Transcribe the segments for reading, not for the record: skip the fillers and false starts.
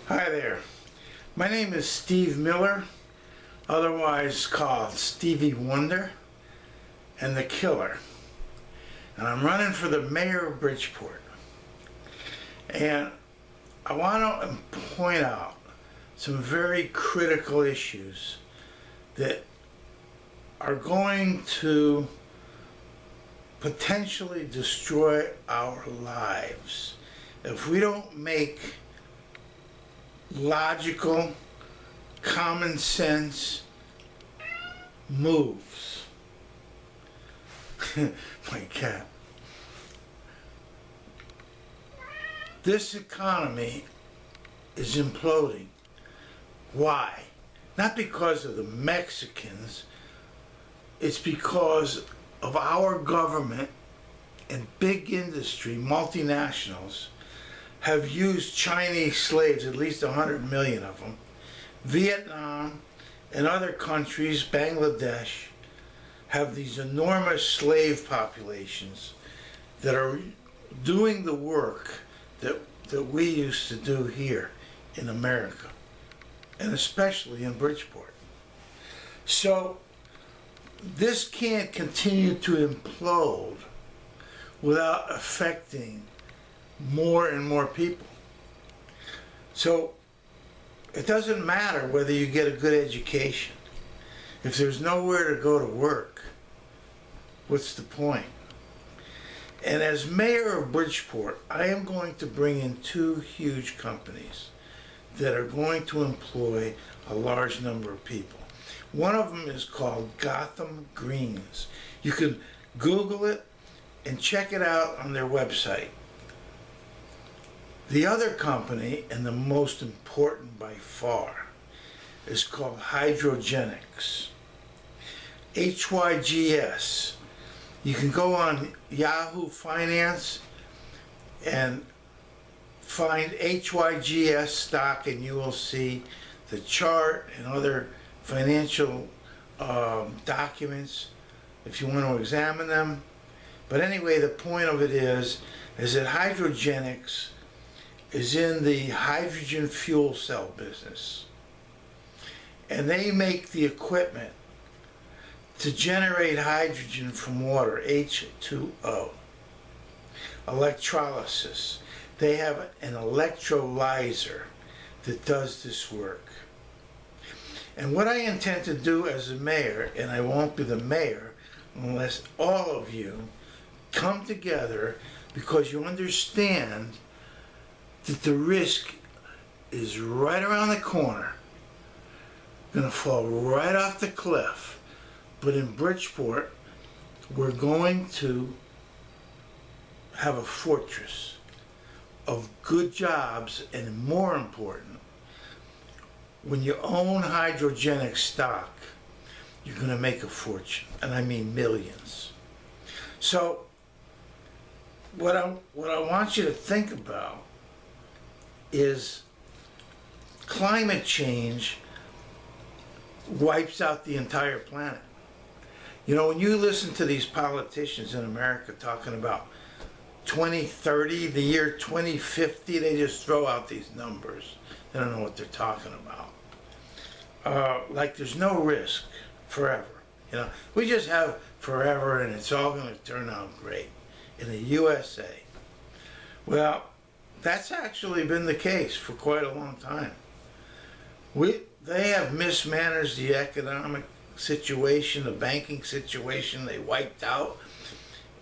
Hi there. My name is Steve Miller, otherwise called Stevie Wonder and the Killer. And I'm running for the mayor of Bridgeport. And I want to point out some very critical issues that are going to potentially destroy our lives if we don't make logical, common sense moves. My cat. This economy is imploding. Why? Not because of the Mexicans. It's because of our government and big industry, multinationals, have used Chinese slaves, at least 100 million of them. Vietnam and other countries, Bangladesh, have these enormous slave populations that are doing the work that we used to do here in America, and especially in Bridgeport. So this can't continue to implode without affecting more and more people. So it doesn't matter whether you get a good education. If there's nowhere to go to work, what's the point? And as mayor of Bridgeport, I am going to bring in two huge companies that are going to employ a large number of people. One of them is called Gotham Greens. You can Google it and check it out on their website. The other company, and the most important by far, is called Hydrogenics. HYGS. You can go on Yahoo Finance and find HYGS stock, and you will see the chart and other financial documents if you want to examine them. But anyway, the point of it is that Hydrogenics is in the hydrogen fuel cell business. And they make the equipment to generate hydrogen from water, H2O. Electrolysis. They have an electrolyzer that does this work. And what I intend to do as a mayor, and I won't be the mayor unless all of you come together because you understand that the risk is right around the corner, gonna fall right off the cliff. But in Bridgeport, we're going to have a fortress of good jobs, and more important, when you own Hydrogenic stock, you're gonna make a fortune, and I mean millions. So, what I want you to think about is climate change wipes out the entire planet. You know, when you listen to these politicians in America talking about 2030, the year 2050, they just throw out these numbers. They don't know what they're talking about. Like there's no risk forever. You know, we just have forever and it's all going to turn out great in the USA. Well, that's actually been the case for quite a long time. They have mismanaged the economic situation, the banking situation. They wiped out,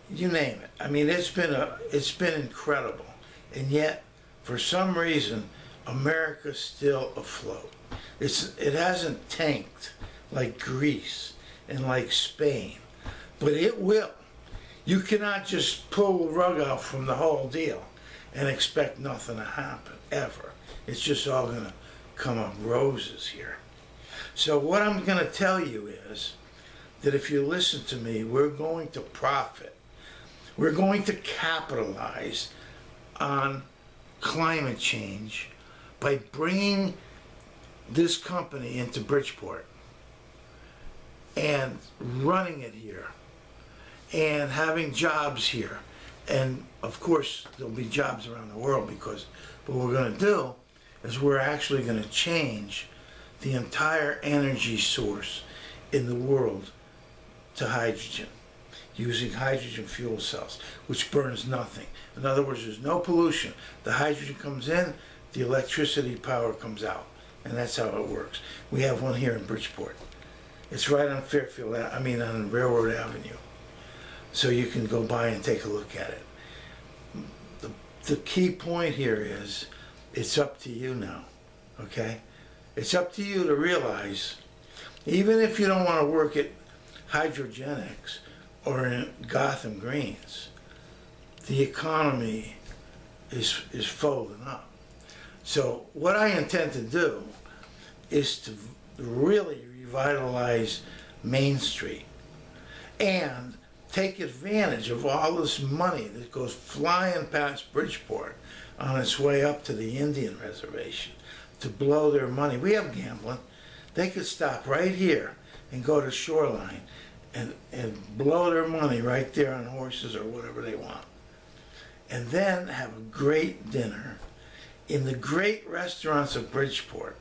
you name it. I mean, it's been incredible, and yet, for some reason, America's still afloat. It hasn't tanked like Greece and like Spain, but it will. You cannot just pull the rug out from the whole deal and expect nothing to happen, ever. It's just all going to come up roses here. So what I'm going to tell you is that if you listen to me, we're going to profit. We're going to capitalize on climate change by bringing this company into Bridgeport and running it here and having jobs here. And of course, there'll be jobs around the world because what we're going to do is we're actually going to change the entire energy source in the world to hydrogen, using hydrogen fuel cells, which burns nothing. In other words, there's no pollution. The hydrogen comes in, the electricity power comes out, and that's how it works. We have one here in Bridgeport. It's right on Fairfield, on Railroad Avenue. So you can go by and take a look at it. The key point here is, it's up to you now, okay? It's up to you to realize, even if you don't want to work at Hydrogenics or in Gotham Greens, the economy is folding up. So what I intend to do is to really revitalize Main Street and take advantage of all this money that goes flying past Bridgeport on its way up to the Indian reservation to blow their money. We have gambling. They could stop right here and go to Shoreline and blow their money right there on horses or whatever they want. And then have a great dinner in the great restaurants of Bridgeport.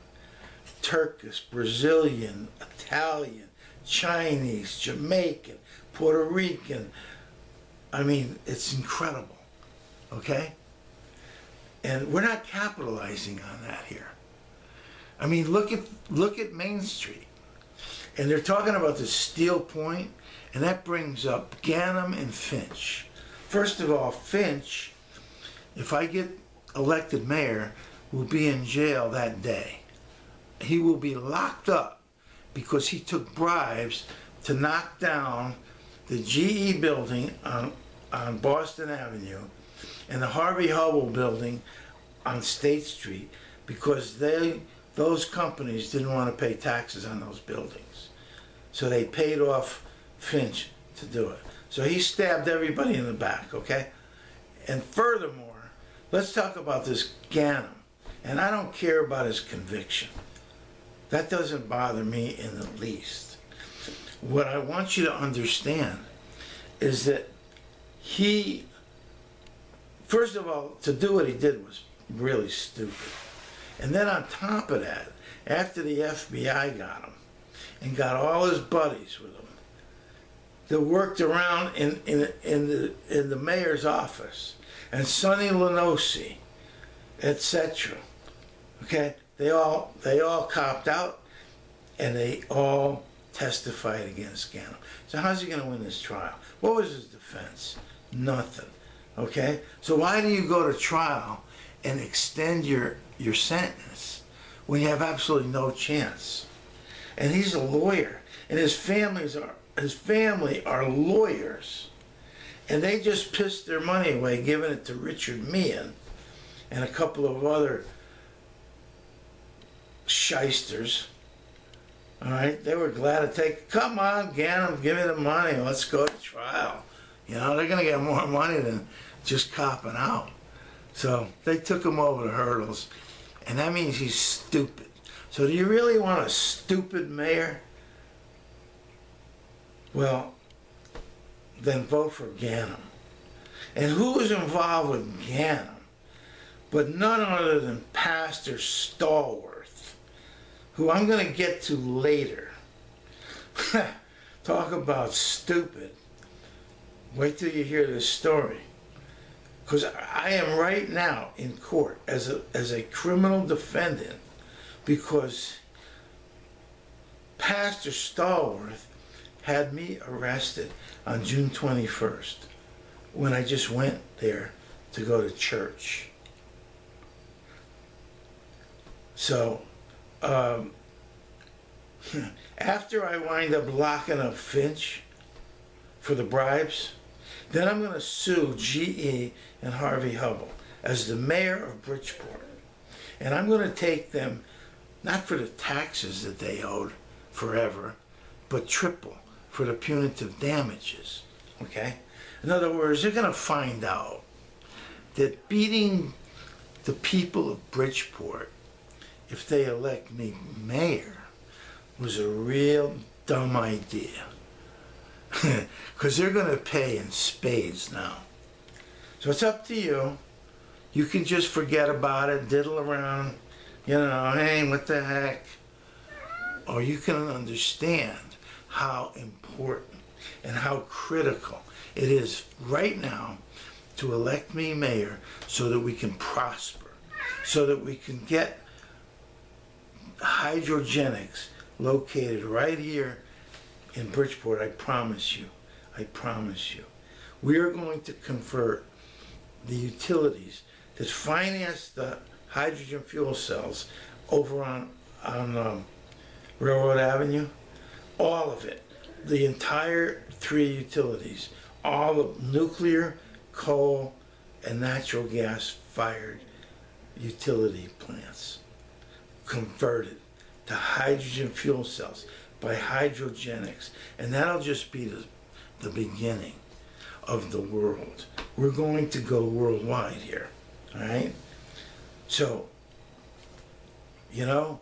Turkish, Brazilian, Italian, Chinese, Jamaican, Puerto Rican. It's incredible, okay? And we're not capitalizing on that here. Look at Main Street. And they're talking about the Steel Point, and that brings up Ganem and Finch. First of all, Finch, if I get elected mayor, will be in jail that day. He will be locked up because he took bribes to knock down the GE building on Boston Avenue and the Harvey Hubble building on State Street because those companies didn't want to pay taxes on those buildings. So they paid off Finch to do it. So he stabbed everybody in the back, okay? And furthermore, let's talk about this Ganem. And I don't care about his conviction. That doesn't bother me in the least. What I want you to understand is that he, first of all, to do what he did was really stupid. And then on top of that, after the FBI got him and got all his buddies with him that worked around in the mayor's office, and Sonny Lenosi, etc., okay, they all copped out and they all testified against Ganem. So how's he going to win this trial? What was his defense? Nothing. Okay? So why do you go to trial and extend your sentence when you have absolutely no chance? And he's a lawyer, and his family are lawyers, and they just pissed their money away giving it to Richard Meehan and a couple of other shysters. All right, they were glad to take, come on, Ganem, give me the money, let's go to trial. You know, they're gonna get more money than just copping out. So they took him over the hurdles, and that means he's stupid. So do you really want a stupid mayor? Well, then vote for Ganem. And who was involved with Ganem but none other than Pastor Stallworth, who I'm going to get to later. Talk about stupid. Wait till you hear this story. Because I am right now in court as a criminal defendant because Pastor Stallworth had me arrested on June 21st when I just went there to go to church. So, after I wind up locking up Finch for the bribes, then I'm going to sue GE and Harvey Hubble as the mayor of Bridgeport. And I'm going to take them, not for the taxes that they owed forever, but triple for the punitive damages, okay? In other words, they're going to find out that beating the people of Bridgeport, if they elect me mayor, was a real dumb idea. Because they're going to pay in spades now. So it's up to you. You can just forget about it, diddle around, you know, hey, what the heck? Or you can understand how important and how critical it is right now to elect me mayor so that we can prosper, so that we can get hydrogenics located right here in Bridgeport. I promise you. I promise you. We are going to convert the utilities that finance the hydrogen fuel cells over on Railroad Avenue, all of it, the entire 3 utilities, all of nuclear, coal, and natural gas fired utility plants converted to hydrogen fuel cells by hydrogenics. And that'll just be the beginning of the world. We're going to go worldwide here, all right? So, you know,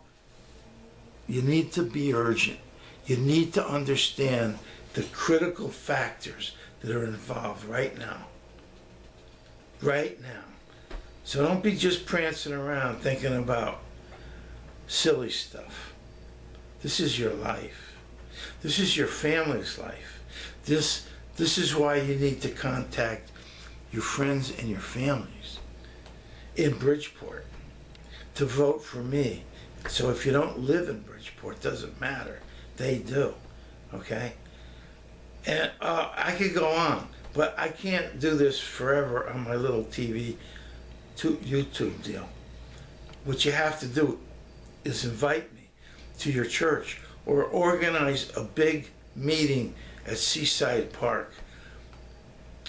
you need to be urgent. You need to understand the critical factors that are involved right now. Right now. So don't be just prancing around thinking about silly stuff. This is your life. This is your family's life. This is why you need to contact your friends and your families in Bridgeport to vote for me. So if you don't live in Bridgeport, it doesn't matter. They do, okay? And I could go on, but I can't do this forever on my little TV YouTube deal. What you have to do is invite me to your church or organize a big meeting at Seaside Park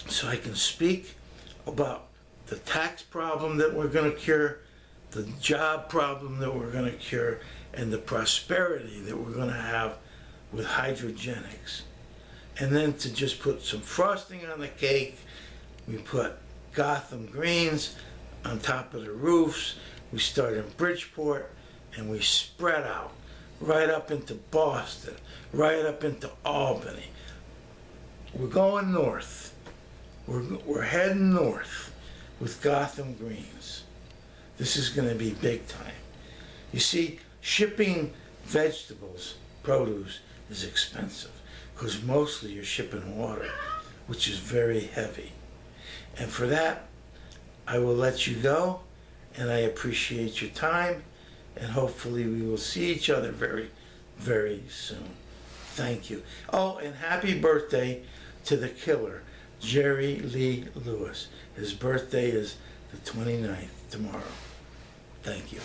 so I can speak about the tax problem that we're going to cure, the job problem that we're going to cure, and the prosperity that we're going to have with hydrogenics. And then to just put some frosting on the cake, we put Gotham greens on top of the roofs. We start in Bridgeport and we spread out right up into Boston, right up into Albany. We're going north. We're heading north with Gotham greens. This is going to be big time. You see, shipping vegetables, produce, is expensive because mostly you're shipping water, which is very heavy. And for that, I will let you go, and I appreciate your time, and hopefully we will see each other very, very soon. Thank you. Oh, and happy birthday to the killer, Jerry Lee Lewis. His birthday is the 29th, tomorrow. Thank you.